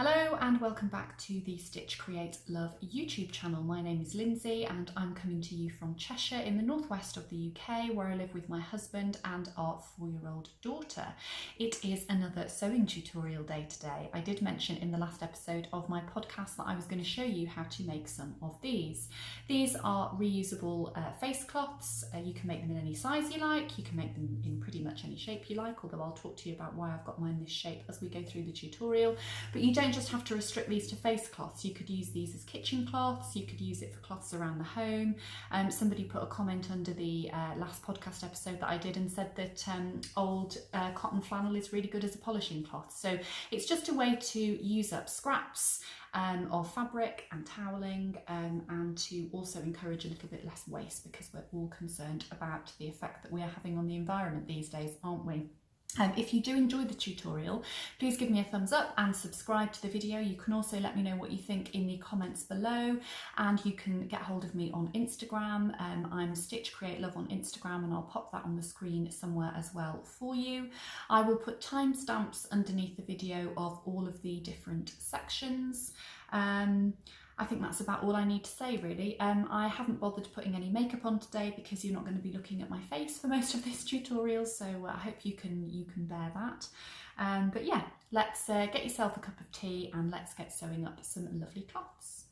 Hello and welcome back to the Stitch Create Love YouTube channel. My name is Lyndsey and I'm coming to you from Cheshire in the northwest of the UK, where I live with my husband and our 4-year-old daughter. It is another sewing tutorial day today. I did mention in the last episode of my podcast that I was going to show you how to make some of these. These are reusable face cloths. You can make them in any size you like. You can make them in pretty much any shape you like, although I'll talk to you about why I've got mine this shape as we go through the tutorial. But you don't just have to restrict these to face cloths. You could use these as kitchen cloths, you could use it for cloths around the home. Somebody put a comment under the last podcast episode that I did and said that old cotton flannel is really good as a polishing cloth. So it's just a way to use up scraps of fabric and toweling, and to also encourage a little bit less waste, because we're all concerned about the effect that we are having on the environment these days, aren't we? If you do enjoy the tutorial, please give me a thumbs up and subscribe to the video. You can also let me know what you think in the comments below, and you can get hold of me on Instagram. I'm Stitch Create Love on Instagram, and I'll pop that on the screen somewhere as well for you. I will put timestamps underneath the video of all of the different sections. I think that's about all I need to say, really. I haven't bothered putting any makeup on today because you're not going to be looking at my face for most of this tutorial, so I hope you can bear that. But yeah, let's get yourself a cup of tea and let's get sewing up some lovely cloths.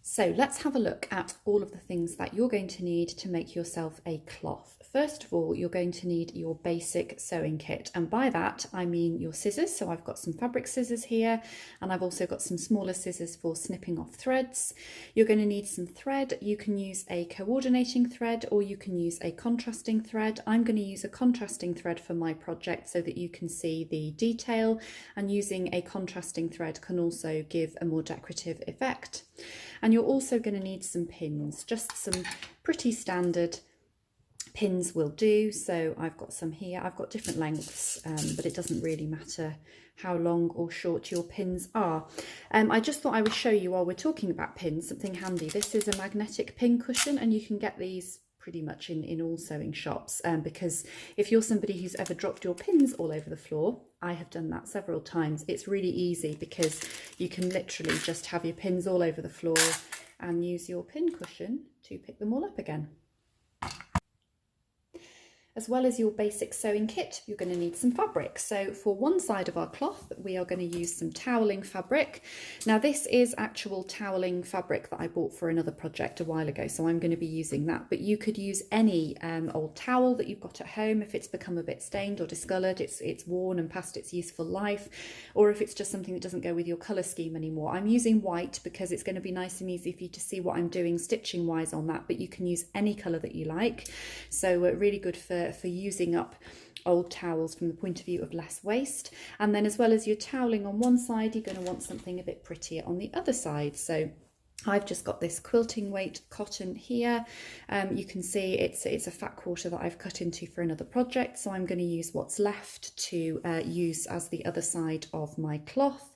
So let's have a look at all of the things that you're going to need to make yourself a cloth. First of all, you're going to need your basic sewing kit, and by that I mean your scissors. So I've got some fabric scissors here, and I've also got some smaller scissors for snipping off threads. You're going to need some thread. You can use a coordinating thread or you can use a contrasting thread. I'm going to use a contrasting thread for my project so that you can see the detail, and using a contrasting thread can also give a more decorative effect. And you're also going to need some pins, just some pretty standard pins will do. So I've got some here. I've got different lengths, but it doesn't really matter how long or short your pins are. I just thought I would show you, while we're talking about pins, something handy. This is a magnetic pin cushion, and you can get these pretty much in all sewing shops, because if you're somebody who's ever dropped your pins all over the floor, I have done that several times. It's really easy because you can literally just have your pins all over the floor and use your pin cushion to pick them all up again. As well as your basic sewing kit, you're going to need some fabric. So for one side of our cloth, we are going to use some toweling fabric. Now this is actual toweling fabric that I bought for another project a while ago, so I'm going to be using that. But you could use any old towel that you've got at home if it's become a bit stained or discoloured, it's worn and past its useful life, or if it's just something that doesn't go with your colour scheme anymore. I'm using white because it's going to be nice and easy for you to see what I'm doing stitching wise on that, but you can use any colour that you like. So really good for using up old towels from the point of view of less waste. And then as well as your toweling on one side, you're going to want something a bit prettier on the other side. So I've just got this quilting weight cotton here. You can see it's a fat quarter that I've cut into for another project, so I'm going to use what's left to use as the other side of my cloth.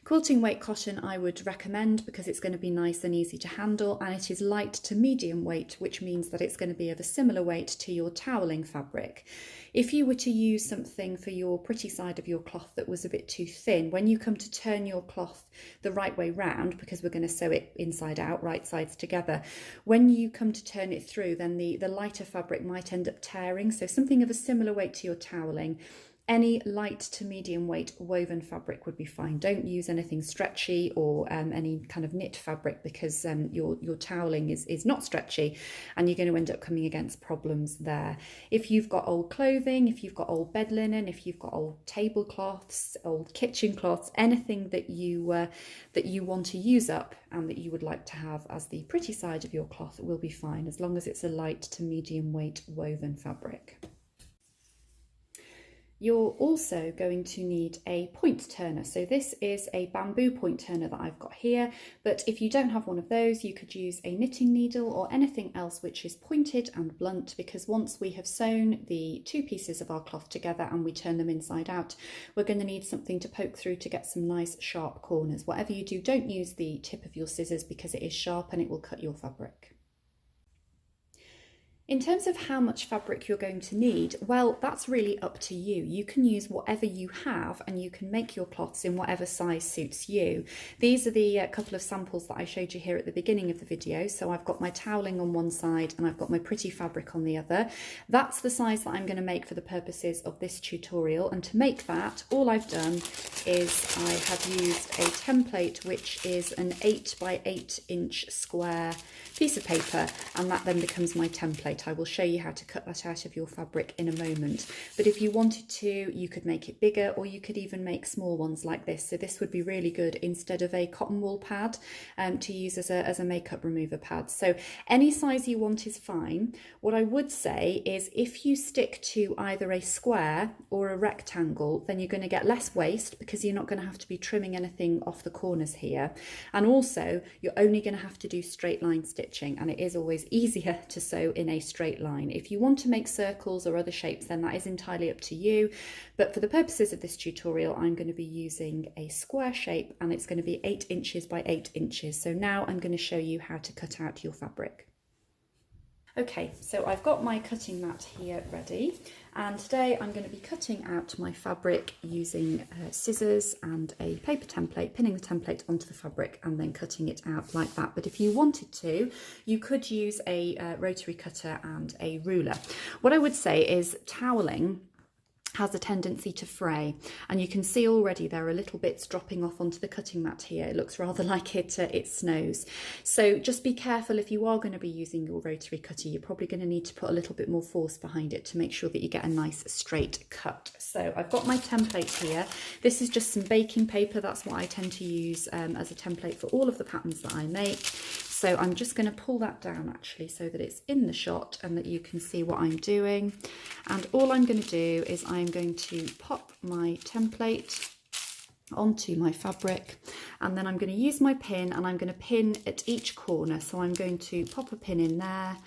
Quilting weight cotton I would recommend because it's going to be nice and easy to handle, and it is light to medium weight, which means that it's going to be of a similar weight to your toweling fabric. If you were to use something for your pretty side of your cloth that was a bit too thin, when you come to turn your cloth the right way round, because we're going to sew it inside out, right sides together, when you come to turn it through, then the lighter fabric might end up tearing. So something of a similar weight to your toweling. Any light to medium weight woven fabric would be fine. Don't use anything stretchy or any kind of knit fabric, because your toweling is not stretchy and you're going to end up coming against problems there. If you've got old clothing, if you've got old bed linen, if you've got old tablecloths, old kitchen cloths, anything that you want to use up and that you would like to have as the pretty side of your cloth will be fine, as long as it's a light to medium weight woven fabric. You're also going to need a point turner. So this is a bamboo point turner that I've got here, but if you don't have one of those, you could use a knitting needle or anything else which is pointed and blunt, because once we have sewn the two pieces of our cloth together and we turn them inside out, we're going to need something to poke through to get some nice sharp corners. Whatever you do, don't use the tip of your scissors because it is sharp and it will cut your fabric. In terms of how much fabric you're going to need, well, that's really up to you. You can use whatever you have and you can make your cloths in whatever size suits you. These are the couple of samples that I showed you here at the beginning of the video. So I've got my toweling on one side and I've got my pretty fabric on the other. That's the size that I'm going to make for the purposes of this tutorial. And to make that, all I've done is I have used a template which is an 8 by 8 inch square piece of paper, and that then becomes my template. I will show you how to cut that out of your fabric in a moment. But if you wanted to, you could make it bigger, or you could even make small ones like this. So this would be really good instead of a cotton wool pad to use as a makeup remover pad. So any size you want is fine. What I would say is if you stick to either a square or a rectangle, then you're going to get less waste because you're not going to have to be trimming anything off the corners here. And also you're only going to have to do straight line stitching, and it is always easier to sew in a straight line. If you want to make circles or other shapes, then that is entirely up to you. But for the purposes of this tutorial, I'm going to be using a square shape, and it's going to be 8 inches by 8 inches. So now I'm going to show you how to cut out your fabric. Okay, so I've got my cutting mat here ready, and today I'm going to be cutting out my fabric using scissors and a paper template, pinning the template onto the fabric and then cutting it out like that. But if you wanted to, you could use a rotary cutter and a ruler. What I would say is toweling has a tendency to fray, and you can see already there are little bits dropping off onto the cutting mat here. It looks rather like it snows. So just be careful. If you are going to be using your rotary cutter, you're probably going to need to put a little bit more force behind it to make sure that you get a nice straight cut. So I've got my template here. This is just some baking paper. That's what I tend to use as a template for all of the patterns that I make. So I'm just going to pull that down actually so that it's in the shot and that you can see what I'm doing. And all I'm going to do is I'm going to pop my template onto my fabric, and then I'm going to use my pin and I'm going to pin at each corner. So I'm going to pop a pin in there,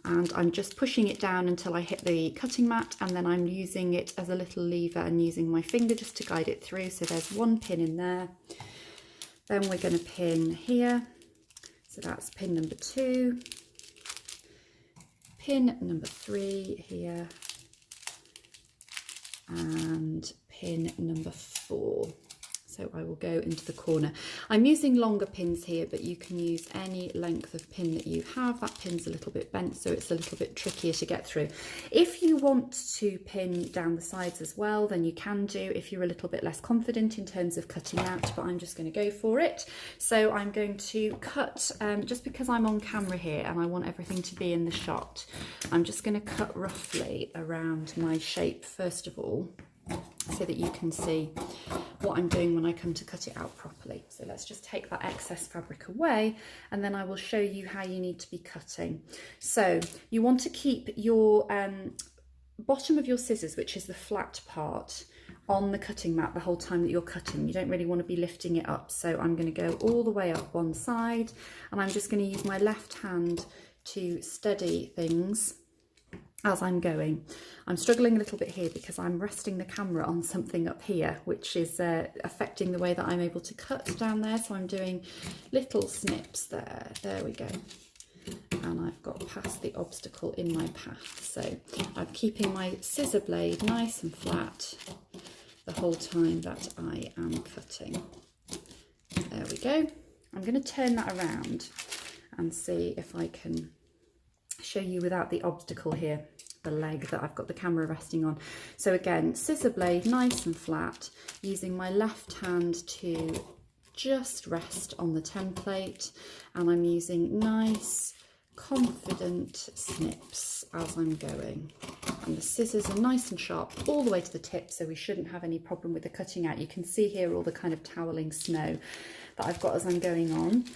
and I'm just pushing it down until I hit the cutting mat, and then I'm using it as a little lever and using my finger just to guide it through. So there's one pin in there. Then we're going to pin here. So that's pin number 2, pin number 3 here, and pin number 4. So I will go into the corner. I'm using longer pins here, but you can use any length of pin that you have. That pin's a little bit bent, so it's a little bit trickier to get through. If you want to pin down the sides as well, then you can do, if you're a little bit less confident in terms of cutting out, but I'm just going to go for it. So I'm going to cut, just because I'm on camera here and I want everything to be in the shot, I'm just going to cut roughly around my shape first of all, so that you can see what I'm doing when I come to cut it out properly. So let's just take that excess fabric away, and then I will show you how you need to be cutting. So you want to keep your bottom of your scissors, which is the flat part, on the cutting mat the whole time that you're cutting. You don't really want to be lifting it up. So I'm going to go all the way up one side, and I'm just going to use my left hand to steady things as I'm going. I'm struggling a little bit here because I'm resting the camera on something up here, which is affecting the way that I'm able to cut down there. So I'm doing little snips there. There we go. And I've got past the obstacle in my path. So I'm keeping my scissor blade nice and flat the whole time that I am cutting. There we go. I'm going to turn that around and see if I can show you without the obstacle here, the leg that I've got the camera resting on. So again, scissor blade nice and flat, using my left hand to just rest on the template, and I'm using nice confident snips as I'm going, and the scissors are nice and sharp all the way to the tip, so we shouldn't have any problem with the cutting out. You can see here all the kind of toweling snow that I've got as I'm going on.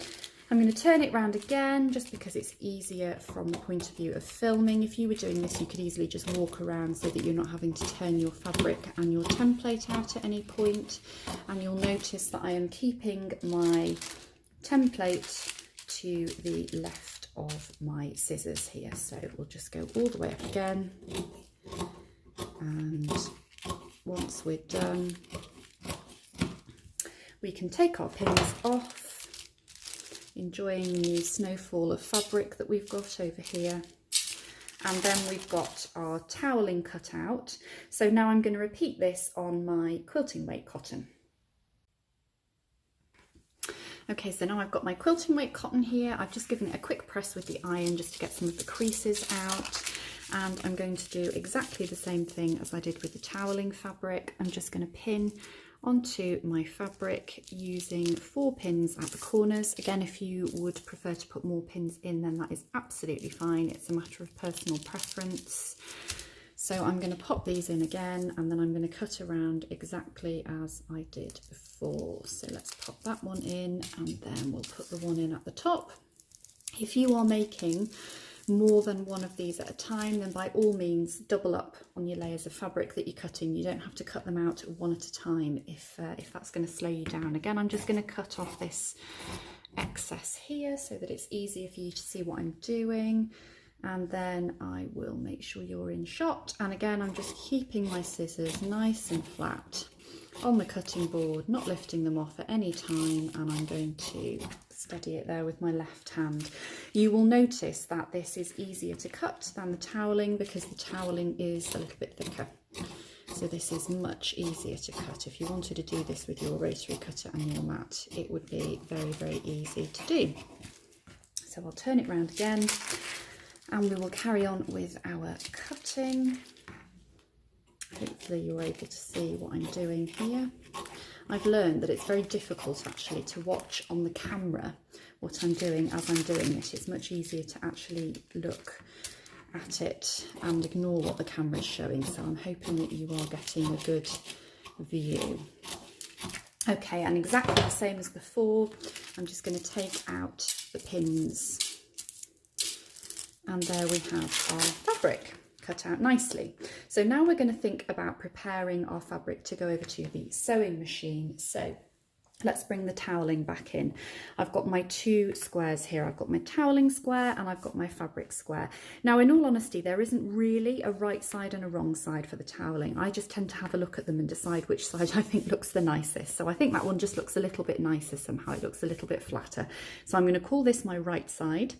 I'm going to turn it round again just because it's easier from the point of view of filming. If you were doing this, you could easily just walk around so that you're not having to turn your fabric and your template out at any point. And you'll notice that I am keeping my template to the left of my scissors here. So we'll just go all the way up again. And once we're done, we can take our pins off, enjoying the snowfall of fabric that we've got over here. And then we've got our toweling cut out. So now I'm going to repeat this on my quilting weight cotton. Okay, so now I've got my quilting weight cotton here. I've just given it a quick press with the iron just to get some of the creases out. And I'm going to do exactly the same thing as I did with the toweling fabric. I'm just going to pin onto my fabric using 4 pins at the corners. Again, if you would prefer to put more pins in, then that is absolutely fine. It's a matter of personal preference. So I'm going to pop these in again, and then I'm going to cut around exactly as I did before. So let's pop that one in, and then we'll put the one in at the top. If you are making more than one of these at a time, then by all means double up on your layers of fabric that you're cutting. You don't have to cut them out one at a time if that's going to slow you down. Again, I'm just going to cut off this excess here so that it's easier for you to see what I'm doing. And then I will make sure you're in shot. And again, I'm just keeping my scissors nice and flat on the cutting board, not lifting them off at any time. And I'm going to steady it there with my left hand. You will notice that this is easier to cut than the toweling because the toweling is a little bit thicker. So this is much easier to cut. If you wanted to do this with your rotary cutter and your mat, it would be very, very easy to do. So I'll turn it round again. And we will carry on with our cutting. Hopefully you're able to see what I'm doing here. I've learned that it's very difficult actually to watch on the camera what I'm doing as I'm doing it. It's much easier to actually look at it and ignore what the camera is showing. So I'm hoping that you are getting a good view. Okay, and exactly the same as before, I'm just going to take out the pins. And there we have our fabric cut out nicely. So now we're going to think about preparing our fabric to go over to the sewing machine. So let's bring the toweling back in. I've got my 2 squares here. I've got my toweling square and I've got my fabric square. Now, in all honesty, there isn't really a right side and a wrong side for the toweling. I just tend to have a look at them and decide which side I think looks the nicest. So I think that one just looks a little bit nicer somehow. It looks a little bit flatter. So I'm going to call this my right side.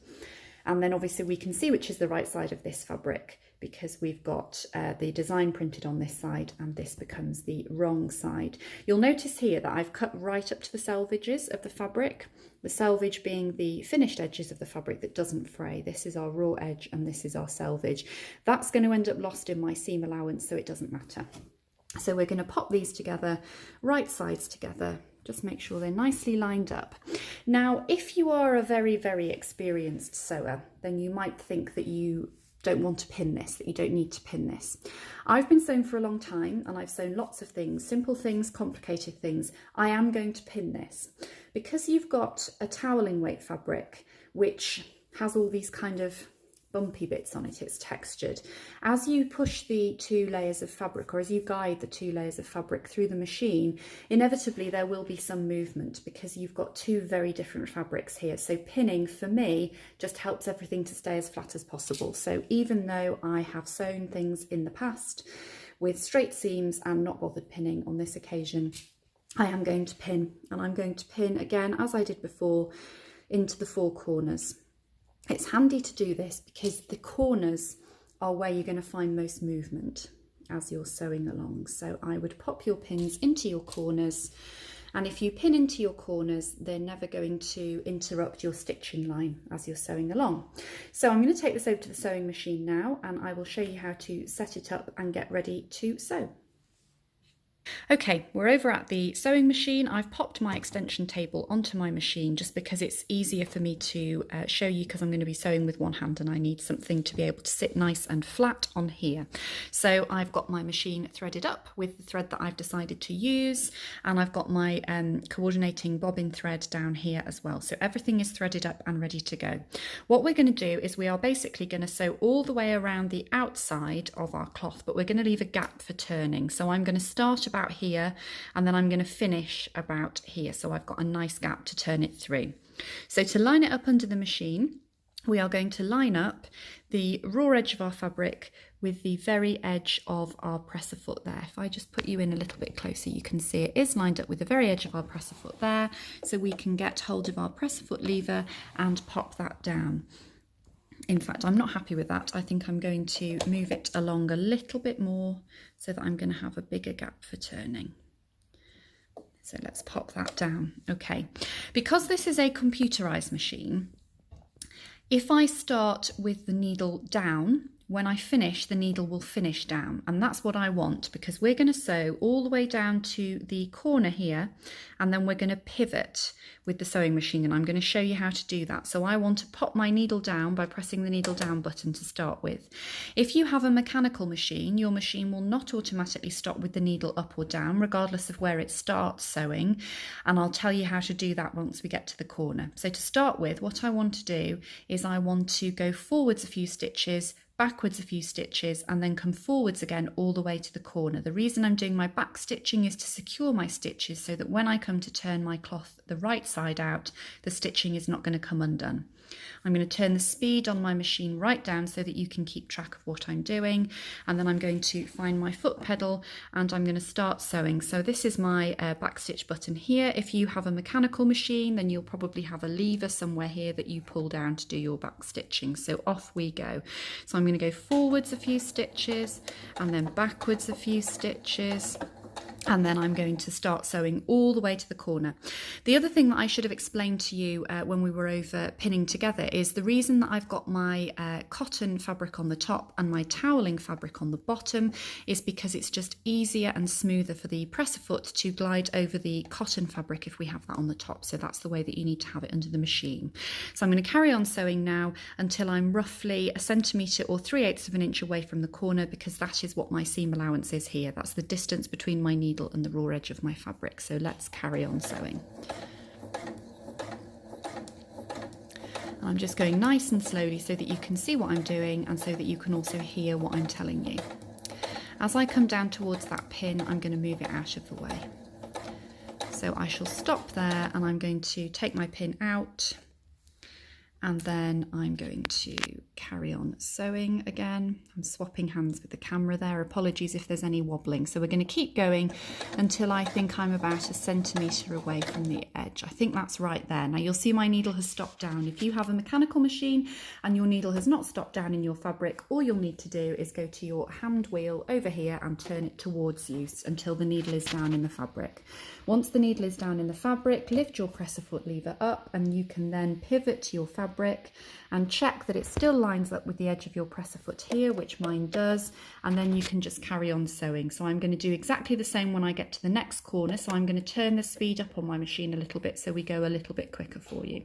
And then obviously we can see which is the right side of this fabric because we've got the design printed on this side and this becomes the wrong side. You'll notice here that I've cut right up to the selvages of the fabric, the selvage being the finished edges of the fabric that doesn't fray. This is our raw edge and this is our selvage. That's going to end up lost in my seam allowance, so it doesn't matter. So we're going to pop these together, right sides together. Just make sure they're nicely lined up. Now, if you are a very, very experienced sewer, then you might think that you don't want to pin this, that you don't need to pin this. I've been sewing for a long time and I've sewn lots of things, simple things, complicated things. I am going to pin this. Because you've got a toweling weight fabric, which has all these kind of bumpy bits on it, it's textured. As you push the 2 layers of fabric, or as you guide the 2 layers of fabric through the machine, inevitably there will be some movement because you've got 2 very different fabrics here. So pinning for me just helps everything to stay as flat as possible. So even though I have sewn things in the past with straight seams and not bothered pinning, on this occasion I am going to pin, and I'm going to pin again as I did before into the 4 corners. It's handy to do this because the corners are where you're going to find most movement as you're sewing along. So I would pop your pins into your corners, and if you pin into your corners, they're never going to interrupt your stitching line as you're sewing along. So I'm going to take this over to the sewing machine now, and I will show you how to set it up and get ready to sew. Okay, we're over at the sewing machine. I've popped my extension table onto my machine just because it's easier for me to show you, because I'm going to be sewing with one hand and I need something to be able to sit nice and flat on here. So I've got my machine threaded up with the thread that I've decided to use, and I've got my coordinating bobbin thread down here as well. So everything is threaded up and ready to go. What we're going to do is we are basically going to sew all the way around the outside of our cloth, but we're going to leave a gap for turning. So I'm going to start about here and then I'm going to finish about here, so I've got a nice gap to turn it through. So to line it up under the machine, we are going to line up the raw edge of our fabric with the very edge of our presser foot there. If I just put you in a little bit closer, you can see it is lined up with the very edge of our presser foot there, so we can get hold of our presser foot lever and pop that down. In fact, I'm not happy with that. I think I'm going to move it along a little bit more so that I'm going to have a bigger gap for turning. So let's pop that down. Okay, because this is a computerized machine, if I start with the needle down, when I finish, the needle will finish down, and that's what I want, because we're going to sew all the way down to the corner here, and then we're going to pivot with the sewing machine, and I'm going to show you how to do that. So I want to pop my needle down by pressing the needle down button to start with. If you have a mechanical machine, your machine will not automatically stop with the needle up or down, regardless of where it starts sewing, and I'll tell you how to do that once we get to the corner. So to start with, what I want to do is I want to go forwards a few stitches, backwards a few stitches, and then come forwards again all the way to the corner. The reason I'm doing my back stitching is to secure my stitches so that when I come to turn my cloth the right side out, the stitching is not going to come undone. I'm going to turn the speed on my machine right down so that you can keep track of what I'm doing, and then I'm going to find my foot pedal and I'm going to start sewing. So this is my back stitch button here. If you have a mechanical machine, then you'll probably have a lever somewhere here that you pull down to do your back stitching. So off we go. So I'm going to go forwards a few stitches and then backwards a few stitches, and then I'm going to start sewing all the way to the corner. The other thing that I should have explained to you when we were over pinning together is the reason that I've got my cotton fabric on the top and my toweling fabric on the bottom is because it's just easier and smoother for the presser foot to glide over the cotton fabric if we have that on the top. So that's the way that you need to have it under the machine. So I'm going to carry on sewing now until I'm roughly 1 centimetre or 3/8 of an inch away from the corner, because that is what my seam allowance is here. That's the distance between my needle and the raw edge of my fabric. So let's carry on sewing. And I'm just going nice and slowly so that you can see what I'm doing and so that you can also hear what I'm telling you. As I come down towards that pin, I'm going to move it out of the way. So I shall stop there and I'm going to take my pin out, and then I'm going to carry on sewing again. I'm swapping hands with the camera there. Apologies if there's any wobbling. So we're going to keep going until I think I'm about 1 centimetre away from the edge. I think that's right there. Now you'll see my needle has stopped down. If you have a mechanical machine and your needle has not stopped down in your fabric, all you'll need to do is go to your hand wheel over here and turn it towards you until the needle is down in the fabric. Once the needle is down in the fabric, lift your presser foot lever up and you can then pivot your fabric and check that it still lines up with the edge of your presser foot here, which mine does, and then you can just carry on sewing. So I'm going to do exactly the same when I get to the next corner. So I'm going to turn the speed up on my machine a little bit so we go a little bit quicker for you.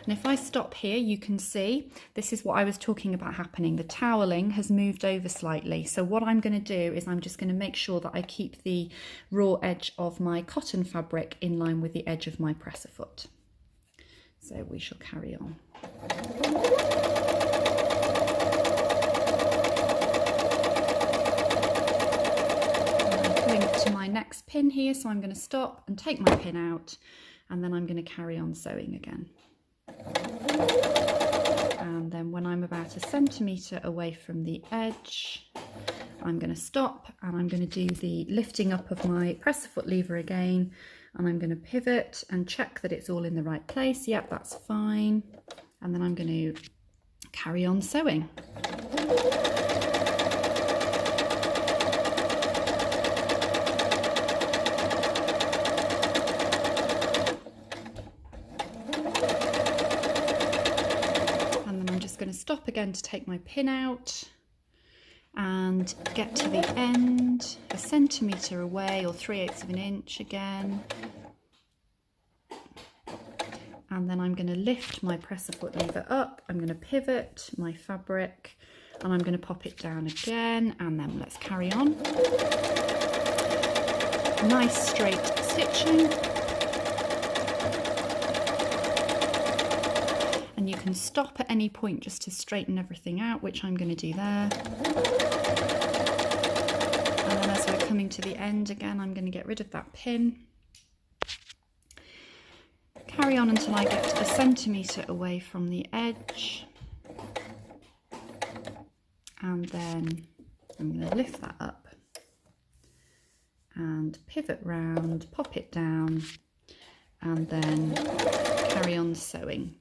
And if I stop here, you can see this is what I was talking about happening. The toweling has moved over slightly. So what I'm going to do is I'm just going to make sure that I keep the raw edge of my cotton fabric in line with the edge of my presser foot. So we shall carry on. I'm coming to my next pin here, so I'm going to stop and take my pin out, and then I'm going to carry on sewing again. And then when I'm about 1 centimetre away from the edge, I'm going to stop and I'm going to do the lifting up of my presser foot lever again, and I'm going to pivot and check that it's all in the right place. Yep, that's fine. And then I'm going to carry on sewing. Going to stop again to take my pin out and get to the end 1 centimetre away or 3/8 of an inch again, and then I'm going to lift my presser foot lever up. I'm going to pivot my fabric and I'm going to pop it down again, and then let's carry on. Nice straight stitching. And you can stop at any point just to straighten everything out, which I'm going to do there. And then as we're coming to the end again, I'm going to get rid of that pin. Carry on until I get 1 centimetre away from the edge. And then I'm going to lift that up and pivot round, pop it down, and then carry on sewing.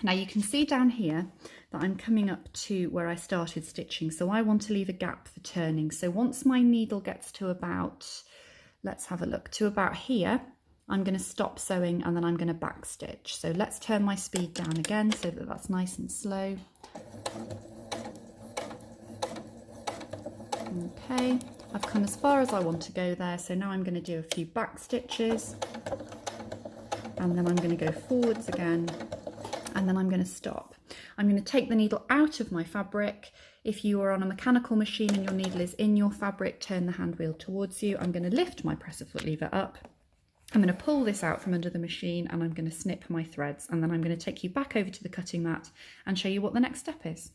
Now you can see down here that I'm coming up to where I started stitching, so I want to leave a gap for turning. So once my needle gets to about, let's have a look, to about here, I'm going to stop sewing and then I'm going to back stitch. So let's turn my speed down again so that that's nice and slow. Okay, I've come as far as I want to go there, so now I'm going to do a few back stitches and then I'm going to go forwards again and then I'm going to stop. I'm going to take the needle out of my fabric. If you are on a mechanical machine and your needle is in your fabric, turn the hand wheel towards you. I'm going to lift my presser foot lever up. I'm going to pull this out from under the machine and I'm going to snip my threads, and then I'm going to take you back over to the cutting mat and show you what the next step is.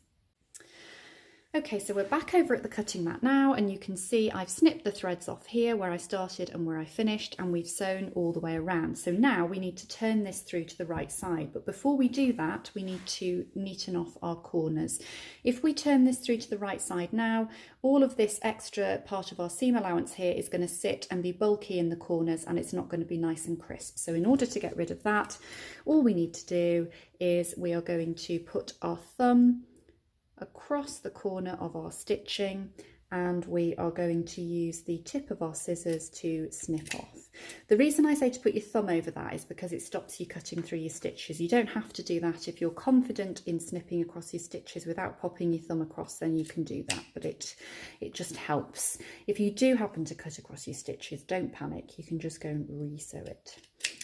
Okay, so we're back over at the cutting mat now, and you can see I've snipped the threads off here where I started and where I finished, and we've sewn all the way around. So now we need to turn this through to the right side, but before we do that we need to neaten off our corners. If we turn this through to the right side now, all of this extra part of our seam allowance here is going to sit and be bulky in the corners, and it's not going to be nice and crisp. So in order to get rid of that, all we need to do is we are going to put our thumb across the corner of our stitching, and we are going to use the tip of our scissors to snip off. The reason I say to put your thumb over that is because it stops you cutting through your stitches. You don't have to do that. If you're confident in snipping across your stitches without popping your thumb across, then you can do that, but it just helps. If you do happen to cut across your stitches, don't panic. You can just go and re-sew it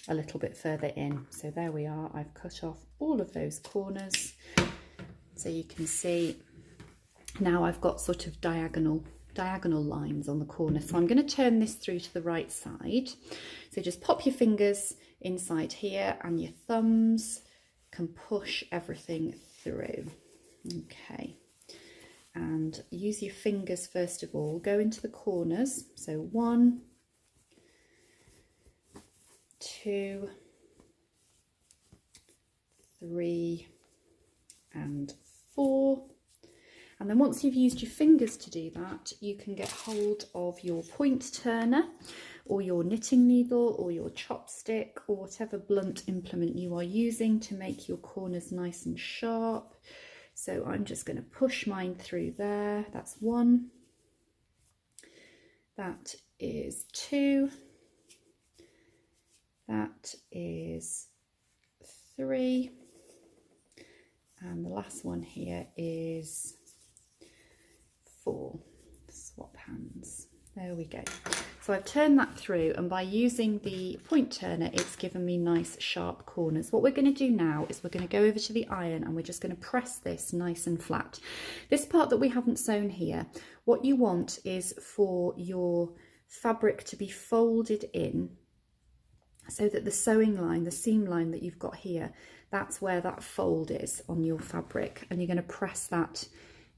a little bit further in. So there we are. I've cut off all of those corners. So you can see now I've got sort of diagonal lines on the corner. So I'm going to turn this through to the right side. So just pop your fingers inside here and your thumbs can push everything through. Okay. And use your fingers first of all. Go into the corners. So 1, 2, 3, and 4. And then once you've used your fingers to do that, you can get hold of your point turner or your knitting needle or your chopstick or whatever blunt implement you are using to make your corners nice and sharp. So I'm just going to push mine through there. That's 1. That is 2. That is 3. And the last one here is 4. Swap hands. There we go. So I've turned that through, and by using the point turner, it's given me nice sharp corners. What we're going to do now is we're going to go over to the iron and we're just going to press this nice and flat. This part that we haven't sewn here, what you want is for your fabric to be folded in so that the sewing line, the seam line that you've got here, that's where that fold is on your fabric, and you're going to press that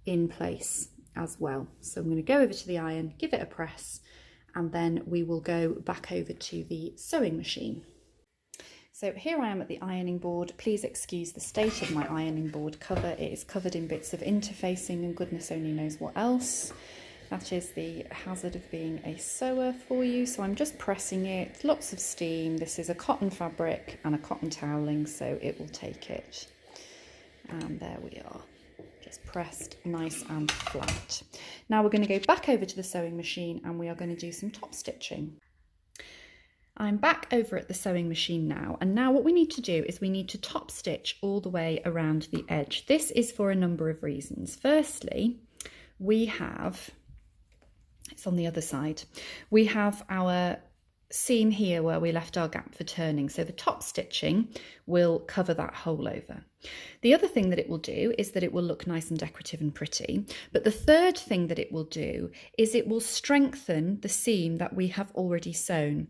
in place as well. So I'm going to go over to the iron, give it a press, and then we will go back over to the sewing machine. So here I am at the ironing board. Please excuse the state of my ironing board cover. It is covered in bits of interfacing and goodness only knows what else. That is the hazard of being a sewer for you. So I'm just pressing it, lots of steam. This is a cotton fabric and a cotton toweling, so it will take it. And there we are, just pressed nice and flat. Now we're going to go back over to the sewing machine and we are going to do some top stitching. I'm back over at the sewing machine now, and now what we need to do is we need to top stitch all the way around the edge. This is for a number of reasons. Firstly, we have, it's on the other side, we have our seam here where we left our gap for turning, so the top stitching will cover that hole over. The other thing that it will do is that it will look nice and decorative and pretty, but the third thing that it will do is it will strengthen the seam that we have already sewn.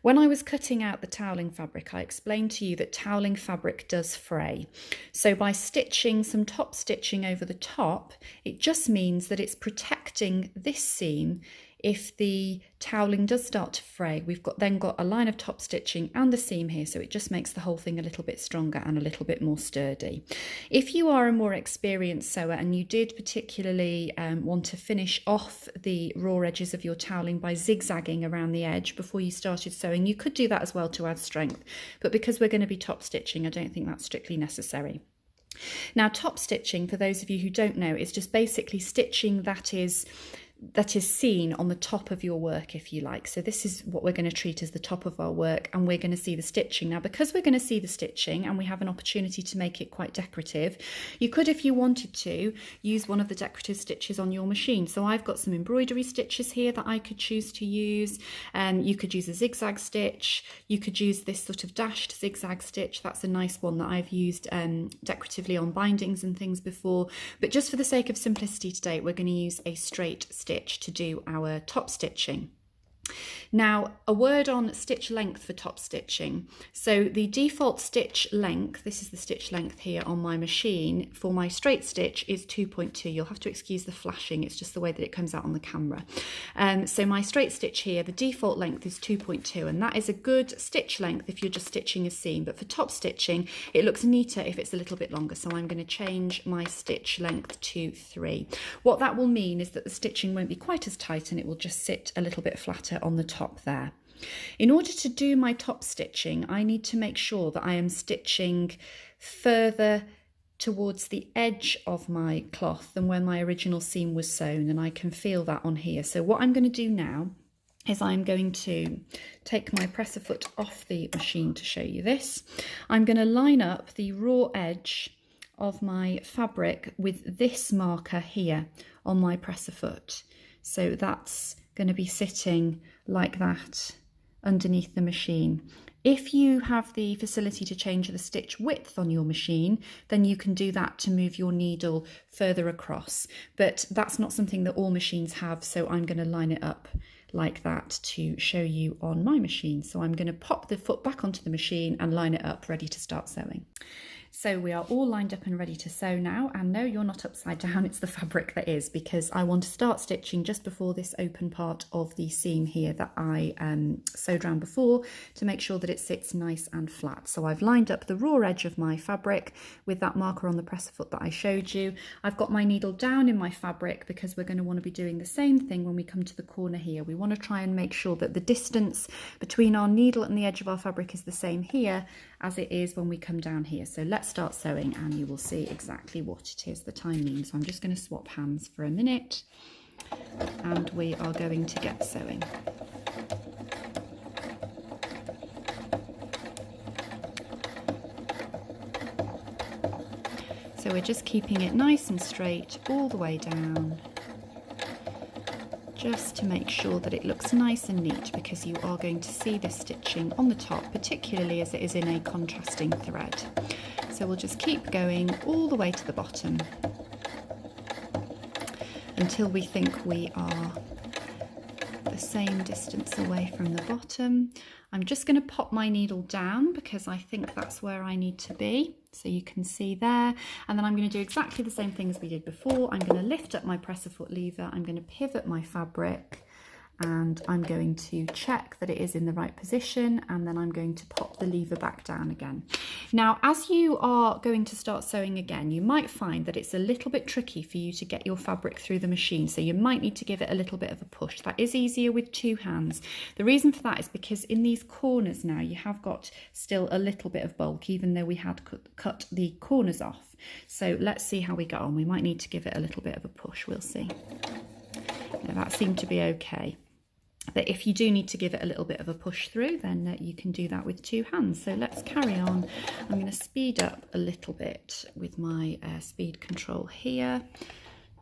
When I was cutting out the toweling fabric, I explained to you that toweling fabric does fray. So by stitching some top stitching over the top, it just means that it's protecting this seam if the toweling does start to fray, we've then got a line of top stitching and a seam here, so it just makes the whole thing a little bit stronger and a little bit more sturdy. If you are a more experienced sewer and you did particularly want to finish off the raw edges of your toweling by zigzagging around the edge before you started sewing, you could do that as well to add strength, but because we're going to be top stitching, I don't think that's strictly necessary. Now, top stitching, for those of you who don't know, is just basically stitching that is seen on the top of your work, if you like. So this is what we're going to treat as the top of our work, and we're going to see the stitching. Now, because we're going to see the stitching and we have an opportunity to make it quite decorative, you could, if you wanted to, use one of the decorative stitches on your machine. So I've got some embroidery stitches here that I could choose to use. You could use a zigzag stitch. You could use this sort of dashed zigzag stitch. That's a nice one that I've used decoratively on bindings and things before. But just for the sake of simplicity today, we're going to use a straight stitch to do our top stitching. Now, a word on stitch length for top stitching. So the default stitch length, this is the stitch length here on my machine, for my straight stitch is 2.2. You'll have to excuse the flashing, it's just the way that it comes out on the camera. So my straight stitch here, the default length is 2.2, and that is a good stitch length if you're just stitching a seam. But for top stitching, it looks neater if it's a little bit longer. So I'm going to change my stitch length to 3. What that will mean is that the stitching won't be quite as tight and it will just sit a little bit flatter on the top there. In order to do my top stitching, I need to make sure that I am stitching further towards the edge of my cloth than where my original seam was sewn, and I can feel that on here. So what I'm going to do now is I'm going to take my presser foot off the machine to show you this. I'm going to line up the raw edge of my fabric with this marker here on my presser foot. So that's going to be sitting like that underneath the machine. If you have the facility to change the stitch width on your machine, then you can do that to move your needle further across, but that's not something that all machines have, so I'm going to line it up like that to show you on my machine. So I'm going to pop the foot back onto the machine and line it up ready to start sewing. So we are all lined up and ready to sew now, and no, you're not upside down, it's the fabric that is, because I want to start stitching just before this open part of the seam here that I sewed around before, to make sure that it sits nice and flat. So I've lined up the raw edge of my fabric with that marker on the presser foot that I showed you. I've got my needle down in my fabric because we're going to want to be doing the same thing when we come to the corner here. We want to try and make sure that the distance between our needle and the edge of our fabric is the same here as it is when we come down here. So let's start sewing and you will see exactly what it is that I mean. So I'm just going to swap hands for a minute and we are going to get sewing. So we're just keeping it nice and straight all the way down, just to make sure that it looks nice and neat, because you are going to see this stitching on the top, particularly as it is in a contrasting thread. So we'll just keep going all the way to the bottom until we think we are the same distance away from the bottom. I'm just going to pop my needle down because I think that's where I need to be. So you can see there, and then I'm going to do exactly the same thing as we did before. I'm going to lift up my presser foot lever, I'm going to pivot my fabric, and I'm going to check that it is in the right position, and then I'm going to pop the lever back down again. Now, as you are going to start sewing again, you might find that it's a little bit tricky for you to get your fabric through the machine, so you might need to give it a little bit of a push. That is easier with two hands. The reason for that is because in these corners now you have got still a little bit of bulk, even though we had cut the corners off. So let's see how we go on. We might need to give it a little bit of a push, we'll see. Now, that seemed to be okay. But if you do need to give it a little bit of a push through, then you can do that with two hands. So let's carry on. I'm going to speed up a little bit with my speed control here,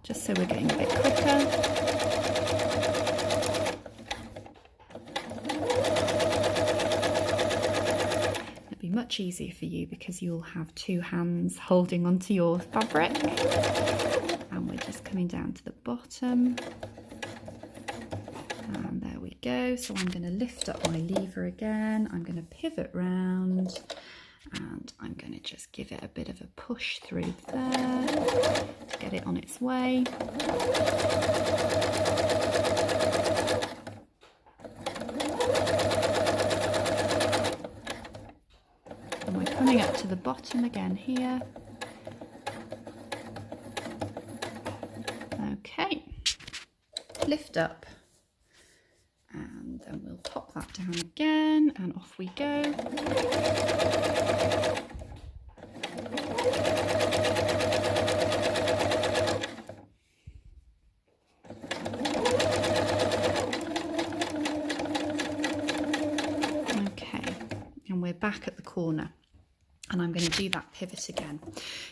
just so we're getting a bit quicker. It'll be much easier for you because you'll have two hands holding onto your fabric. And we're just coming down to the bottom. And there we go. So I'm going to lift up my lever again. I'm going to pivot round and I'm going to just give it a bit of a push through there to get it on its way. the bottom again here. Okay, lift up, and then we'll pop that down again, and off we go. Okay, and we're back at the corner. And I'm going to do that pivot again.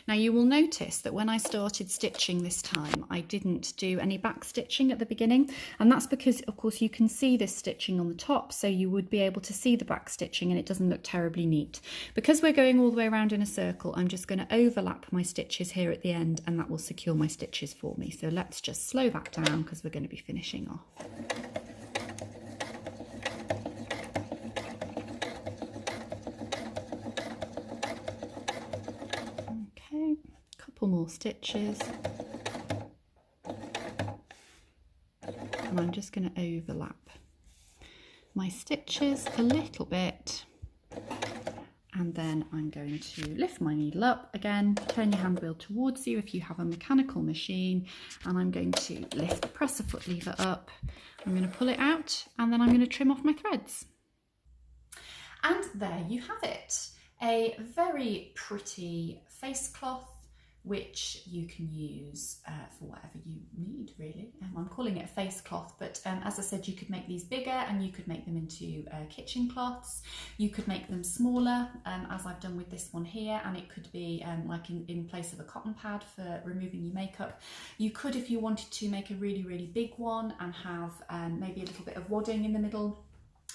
Now you will notice that when I started stitching this time, I didn't do any back stitching at the beginning, and that's because of course you can see this stitching on the top, so you would be able to see the back stitching and it doesn't look terribly neat. Because we're going all the way around in a circle, I'm just going to overlap my stitches here at the end, and that will secure my stitches for me. So let's just slow that down because we're going to be finishing off. More stitches, and I'm just going to overlap my stitches a little bit, and then I'm going to lift my needle up again, turn your hand wheel towards you if you have a mechanical machine, and I'm going to lift the presser foot lever up. I'm going to pull it out, and then I'm going to trim off my threads. And there you have it, a very pretty face cloth which you can use for whatever you need, really. I'm calling it a face cloth, but as I said, you could make these bigger and you could make them into kitchen cloths. You could make them smaller, as I've done with this one here, and it could be like in place of a cotton pad for removing your makeup. You could, if you wanted to, make a really, really big one and have maybe a little bit of wadding in the middle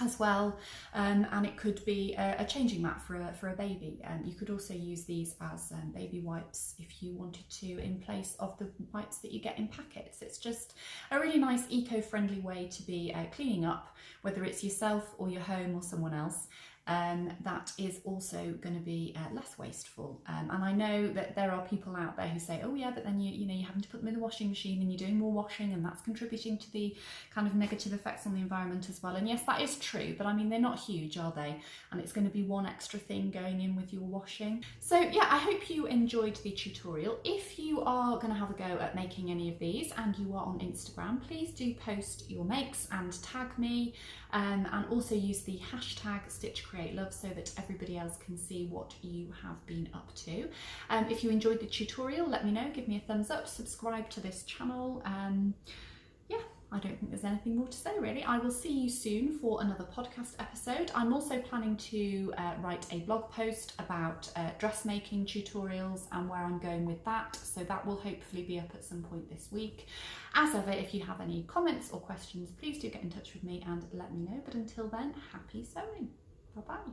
as well, and it could be a changing mat for a baby. You could also use these as baby wipes if you wanted to, in place of the wipes that you get in packets. It's just a really nice eco-friendly way to be cleaning up, whether it's yourself or your home or someone else. That is also going to be less wasteful. And I know that there are people out there who say, oh yeah, but then you know, you're having to put them in the washing machine and you're doing more washing, and that's contributing to the kind of negative effects on the environment as well. And yes, that is true, but I mean, they're not huge, are they? And it's going to be one extra thing going in with your washing. So yeah, I hope you enjoyed the tutorial. If you are going to have a go at making any of these and you are on Instagram, please do post your makes and tag me, and also use the hashtag #StitchCreateLove so that everybody else can see what you have been up to. If you enjoyed the tutorial, let me know, give me a thumbs up, subscribe to this channel. Yeah, I don't think there's anything more to say really. I will see you soon for another podcast episode. I'm also planning to write a blog post about dressmaking tutorials and where I'm going with that, so that will hopefully be up at some point this week. As ever, if you have any comments or questions, please do get in touch with me and let me know. But until then, happy sewing. Bye bye.